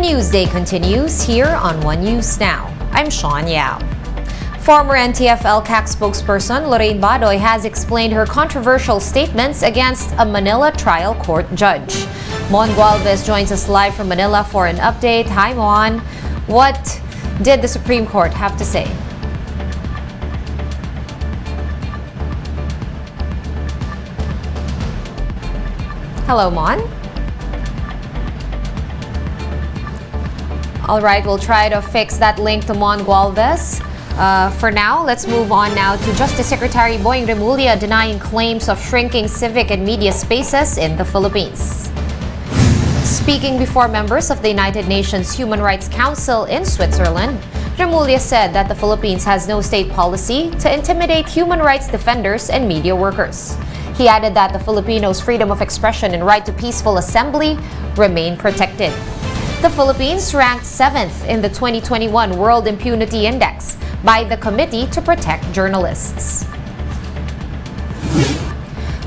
News Day continues here on One News Now. I'm Sean Yao. Former NTF-LCAC spokesperson Lorraine Badoy has explained her controversial statements against a Manila trial court judge. Mon Gualvez joins us live from Manila for an update. Hi, Mon. What did the Supreme Court have to say? Hello, Mon. All right, we'll try to fix that link to Mon Gualvez. For now, let's move on now to Justice Secretary Boying Remulla denying claims of shrinking civic and media spaces in the Philippines. Speaking before members of the United Nations Human Rights Council in Switzerland, Remulla said that the Philippines has no state policy to intimidate human rights defenders and media workers. He added that the Filipinos' freedom of expression and right to peaceful assembly remain protected. The Philippines ranked 7th in the 2021 World Impunity Index by the Committee to Protect Journalists.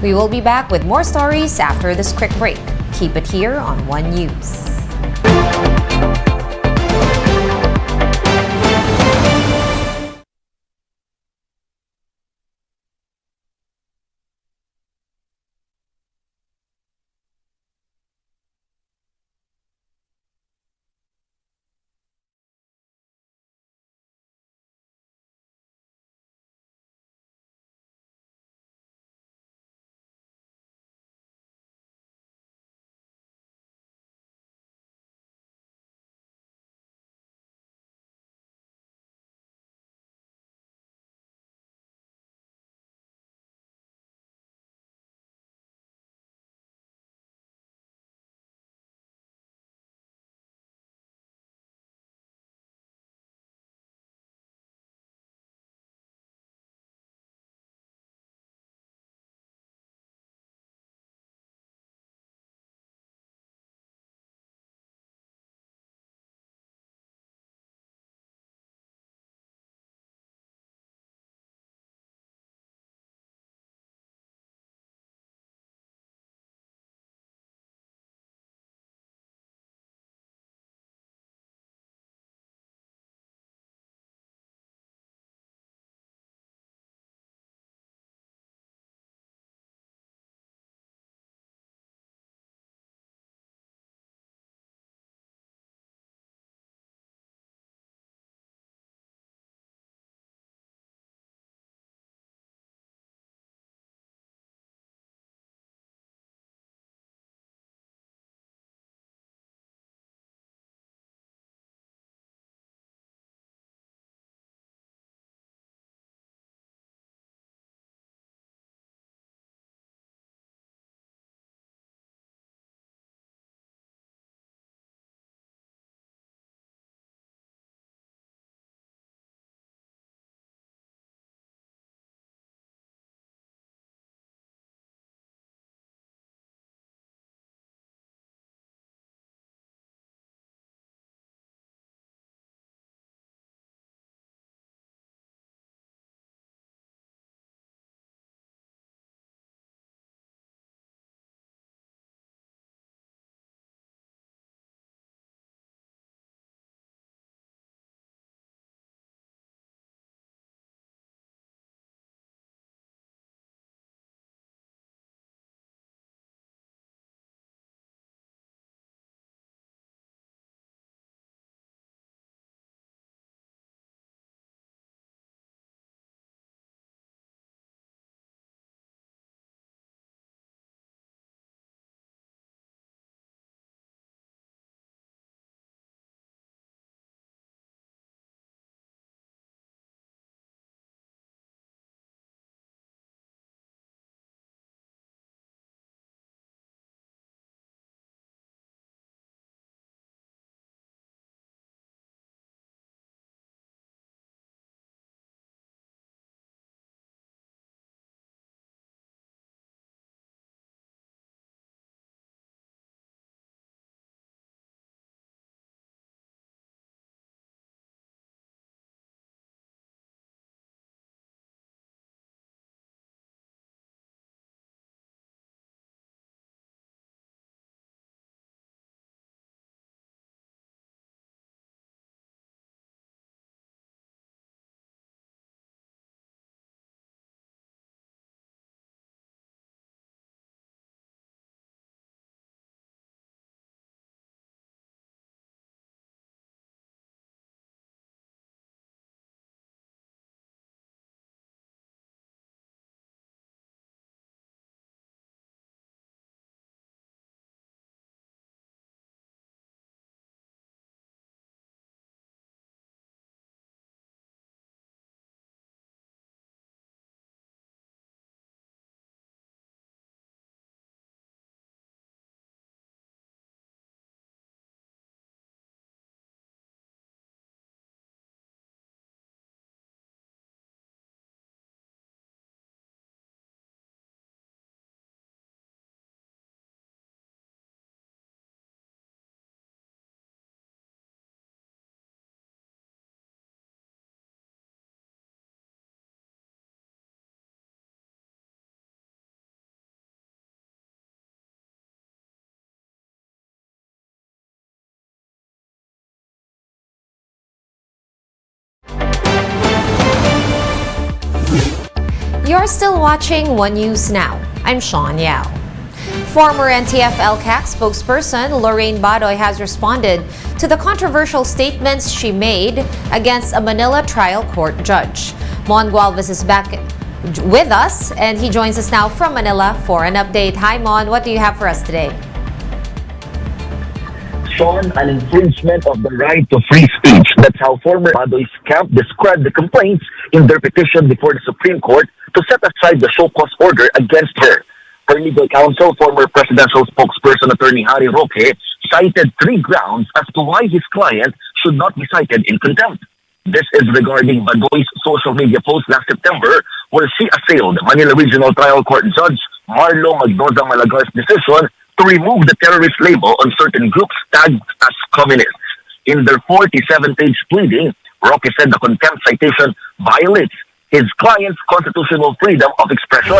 We will be back with more stories after this quick break. Keep it here on One News. You're still watching One News Now. I'm Sean Yao. Former NTF-LCAC spokesperson Lorraine Badoy has responded to the controversial statements she made against a Manila trial court judge. Mon Gualvez is back with us, and he joins us now from Manila for an update. Hi, Mon. What do you have for us today? Sean, an infringement of the right to free speech. That's how former Badoy's camp described the complaints in their petition before the Supreme Court to set aside the show cause order against her. Her legal counsel, former presidential spokesperson Attorney Harry Roque, cited 3 grounds as to why his client should not be cited in contempt. This is regarding Badoy's social media post last September where she assailed Manila Regional Trial Court Judge Marlo Magnoza Malagar's decision to remove the terrorist label on certain groups tagged as communists. In their 47-page pleading, Roque said the contempt citation violates his client's constitutional freedom of expression.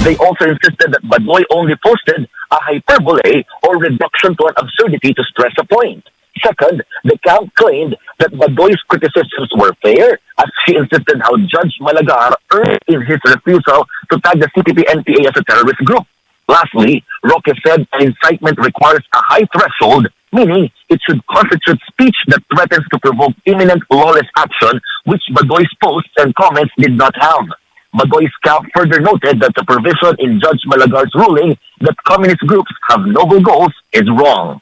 They also insisted that Badoy only posted a hyperbole or reduction to an absurdity to stress a point. Second, the camp claimed that Badoy's criticisms were fair, as she insisted how Judge Malagar erred in his refusal to tag the CPP-NPA as a terrorist group. Lastly, Roque said an incitement requires a high threshold, meaning it should constitute speech that threatens to provoke imminent lawless action, which Badoy's posts and comments did not have. Badoy's camp further noted that the provision in Judge Malagar's ruling that communist groups have noble goals is wrong.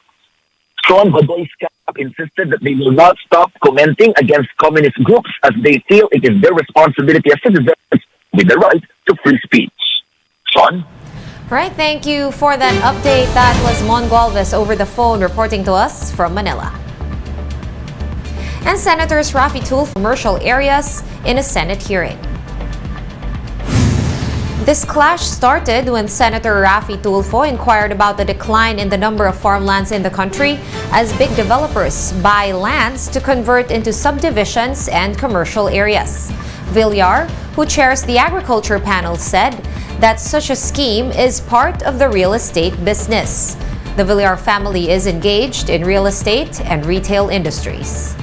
Sean, Badoy's camp insisted that they will not stop commenting against communist groups as they feel it is their responsibility as citizens with the right to free speech. Sean? Right, thank you for that update. That was Mon Gualvez over the phone reporting to us from Manila. And Senators Raffy Tulfo commercial areas in a Senate hearing. This clash started when Senator Raffy Tulfo inquired about the decline in the number of farmlands in the country as big developers buy lands to convert into subdivisions and commercial areas. Villar, who chairs the agriculture panel, said that such a scheme is part of the real estate business. The Villar family is engaged in real estate and retail industries.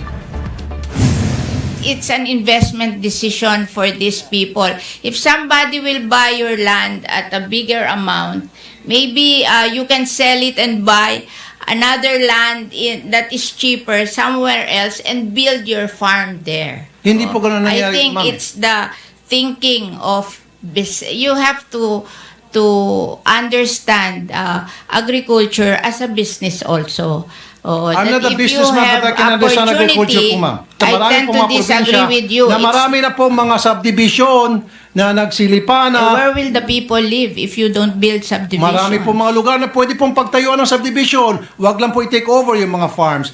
It's an investment decision for these people. If somebody will buy your land at a bigger amount, maybe you can sell it and buy another land that is cheaper somewhere else and build your farm there. Hindi po ganun I nangyari, think ma'am. it's the thinking of business. You have to understand agriculture as a business also. I'm not a businessman, but I can understand agriculture po, ma'am. I tend to disagree with you. Na marami na po mga subdivision na nagsilipa na. Where will the people live if you don't build subdivision? Marami po mga lugar na pwede pong pagtayuan ng subdivision. Huwag lang po i-take over yung mga farms.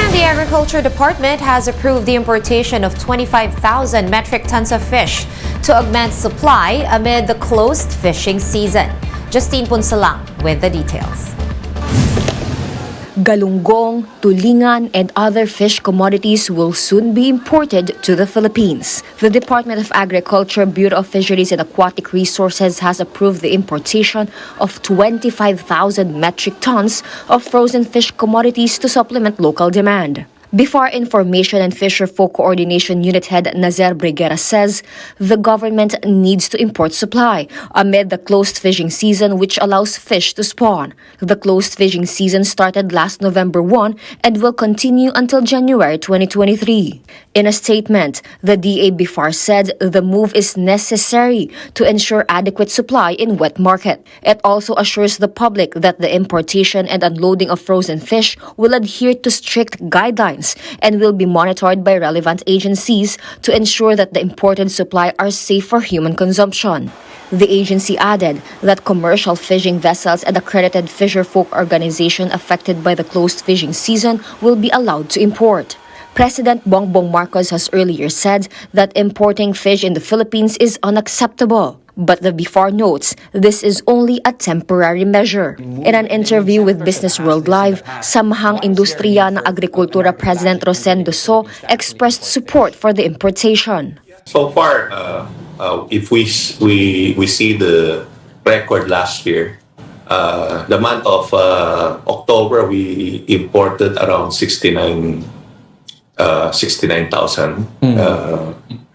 And the Agriculture Department has approved the importation of 25,000 metric tons of fish to augment supply amid the closed fishing season. Justine Punsalang with the details. Galunggong, tulingan, and other fish commodities will soon be imported to the Philippines. The Department of Agriculture, Bureau of Fisheries and Aquatic Resources has approved the importation of 25,000 metric tons of frozen fish commodities to supplement local demand. BIFAR Information and Fisher Folk Coordination Unit Head Nazer Briguera says the government needs to import supply amid the closed fishing season, which allows fish to spawn. The closed fishing season started last November 1 and will continue until January 2023. In a statement, the DA BIFAR said the move is necessary to ensure adequate supply in wet market. It also assures the public that the importation and unloading of frozen fish will adhere to strict guidelines and will be monitored by relevant agencies to ensure that the imported supply are safe for human consumption. The agency added that commercial fishing vessels and accredited fisher folk organization affected by the closed fishing season will be allowed to import. President Bongbong Marcos has earlier said that importing fish in the Philippines is unacceptable. But the BIFAR notes this is only a temporary measure. In an interview with Business World Live, Samahang Industriya ng Agrikultura President Rosendo So expressed support for the importation. So far, if we see the record last year, the month of October, we imported around 69,000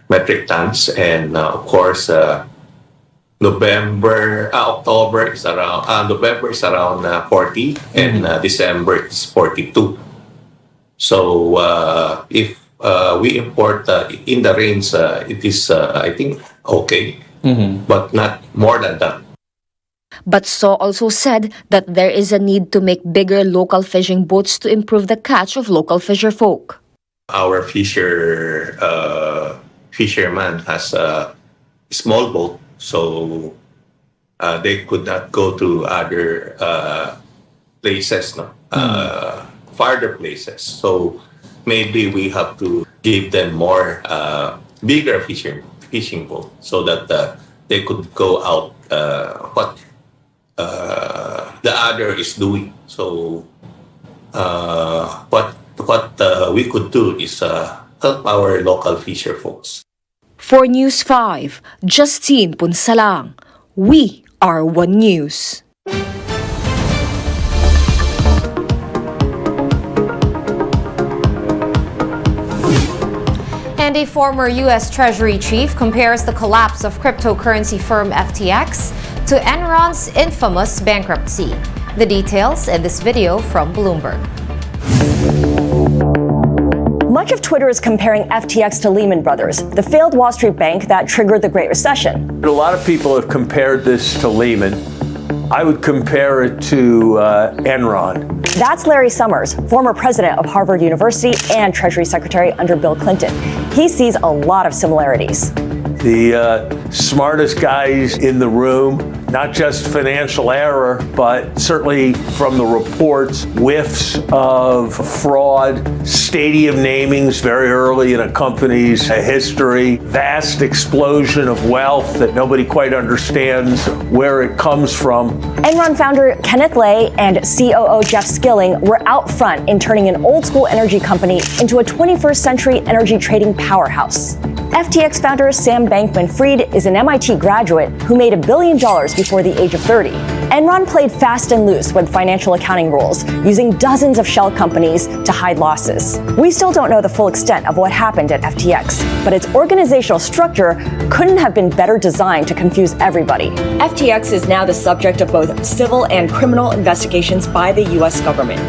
metric tons, and of course, October is around November is around 40, and December is 42. So if we import in the range, it is I think okay, but not more than that. But So also said that there is a need to make bigger local fishing boats to improve the catch of local fisherfolk. Our fisherman has a small boat, so they could not go to other places, no? Farther places. So maybe we have to give them more bigger fishing boat so that they could go out what the other is doing. So what we could do is help our local fisher folks. For News 5, Justine Punsalang, we are One News. And a former U.S. Treasury chief compares the collapse of cryptocurrency firm FTX to Enron's infamous bankruptcy. The details in this video from Bloomberg. Much of Twitter is comparing FTX to Lehman Brothers, the failed Wall Street bank that triggered the Great Recession. A lot of people have compared this to Lehman. I would compare it to Enron. That's Larry Summers, former president of Harvard University and Treasury Secretary under Bill Clinton. He sees a lot of similarities. The smartest guys in the room, not just financial error, but certainly from the reports, whiffs of fraud, stadium namings very early in a company's history, vast explosion of wealth that nobody quite understands where it comes from. Enron founder Kenneth Lay and COO Jeff Skilling were out front in turning an old school energy company into a 21st century energy trading powerhouse. FTX founder Sam Bankman-Fried is an MIT graduate who made $1 billion before the age of 30. Enron played fast and loose with financial accounting rules, using dozens of shell companies to hide losses. We still don't know the full extent of what happened at FTX, but its organizational structure couldn't have been better designed to confuse everybody. FTX is now the subject of both civil and criminal investigations by the U.S. government.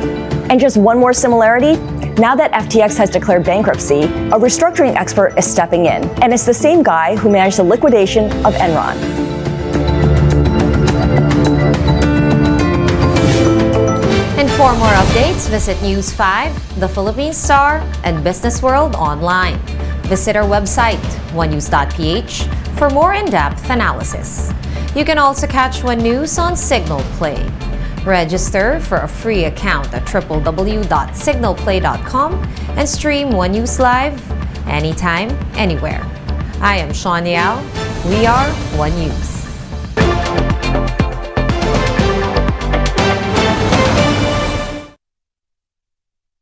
And just one more similarity. Now that FTX has declared bankruptcy, a restructuring expert is stepping in, and it's the same guy who managed the liquidation of Enron. And for more updates, visit News 5, The Philippines Star, and Business World online. Visit our website, onenews.ph, for more in-depth analysis. You can also catch One News on Signal Play. Register for a free account at www.signalplay.com and stream One News Live anytime, anywhere. I am Sean Yao. We are One News.